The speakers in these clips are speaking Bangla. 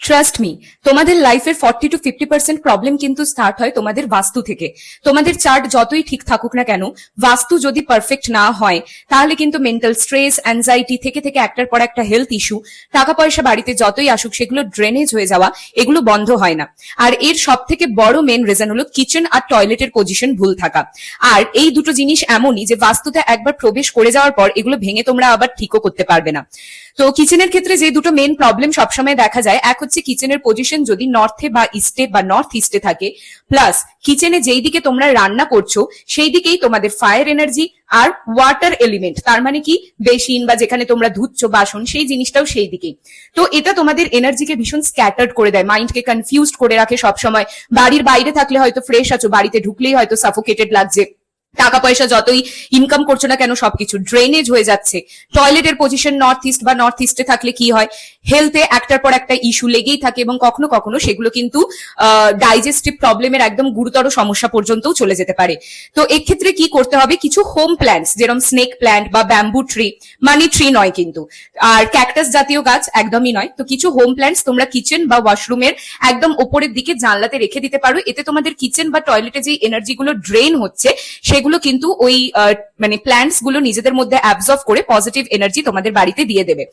ট্রাস্ট মি, তোমাদের লাইফের 40 to 50% প্রবলেম কিন্তু স্টার্ট হয় তোমাদের বাস্তু থেকে। তোমাদের চার্ট যতই ঠিক থাকুক না কেন, বাস্তু যদি পারফেক্ট না হয় তাহলে কিন্তু মেন্টাল স্ট্রেস, অ্যাংজাইটি থেকে থেকে একটার পর একটা হেলথ ইস্যু, টাকা পয়সা বাড়িতে যতই আসুক সেগুলো ড্রেনেজ হয়ে যাওয়া, এগুলো বন্ধ হয় না। আর এর সব থেকে বড় মেন রিজন হলো কিচেন আর টয়লেটের পজিশন ভুল থাকা। আর এই দুটো জিনিস এমনই যে বাস্তুতে একবার প্রবেশ করে যাওয়ার পর এগুলো ভেঙে তোমরা আবার ঠিকও করতে পারবে না। তো কিচেনের ক্ষেত্রে যে দুটো মেন প্রবলেম সবসময় দেখা যায়, এক হচ্ছে কিচেনের পজিশন যদি নর্থে বা ইস্টে বা নর্থ ইস্টে থাকে, প্লাস কিচেনে যেই দিকে তোমরা রান্না করছো সেই দিকেই তোমাদের ফায়ার এনার্জি আর ওয়াটার এলিমেন্ট, তার মানে কি বেসিন বা যেখানে তোমরা ধুচ্ছো বাসন সেই জিনিসটাও সেই দিকেই। তো এটা তোমাদের এনার্জিকে ভীষণ স্ক্যাটার্ড করে দেয়, মাইন্ডকে কনফিউজড করে রাখে সবসময়। বাড়ির বাইরে থাকলে হয়তো ফ্রেশ আছো, বাড়িতে ঢুকলেই হয়তো সাফোকেটেড লাগছে, টাকা পয়সা যতই ইনকাম করছো না কেন সবকিছু ড্রেনেজ হয়ে যাচ্ছে। টয়লেটের পজিশন নর্থ ইস্ট বা নর্থ ইস্টে থাকলে কি হয়, হেলথে একটার পর একটা ইস্যু লেগেই থাকে এবং কখনো কখনো সেগুলো কিন্তু ডাইজেস্টিভ প্রবলেমের একদম গুরুতর সমস্যা পর্যন্তও চলে যেতে পারে। তো এক্ষেত্রে কি করতে হবে, কিছু হোম প্ল্যান্টস যেরকম স্নেক প্ল্যান্ট বা ব্যাম্বু ট্রি, মানি ট্রি নয় কিন্তু, আর ক্যাকটাস জাতীয় গাছ একদমই নয়, তো কিছু হোম প্ল্যান্টস তোমরা কিচেন বা ওয়াশরুমের একদম ওপরের দিকে জানলাতে রেখে দিতে পারো। এতে তোমাদের কিচেন বা টয়লেটে যে এনার্জি গুলো ড্রেন হচ্ছে সেগুলো কিন্তু ওই মানে প্ল্যান্টস গুলো নিজেদের মধ্যে অ্যাবজর্ব করে পজিটিভ এনার্জি তোমাদের বাড়িতে দিয়ে দেবে।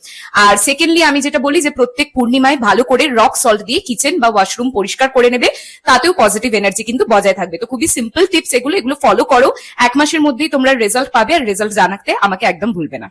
আর সেকেন্ডলি আমি যেটা বলি যে প্রত্যেক পূর্ণিমায় ভালো করে রক সল্ট দিয়ে কিচেন বা ওয়াশরুম পরিষ্কার করে নেবে, তাতেও পজিটিভ এনার্জি কিন্তু বজায় থাকবে। তো খুবই সিম্পল টিপস এগুলো, এগুলো ফলো করো, 1 মাসের মধ্যেই তোমরা রেজাল্ট পাবে। আর রেজাল্ট জানাতে আমাকে একদম ভুলবে না।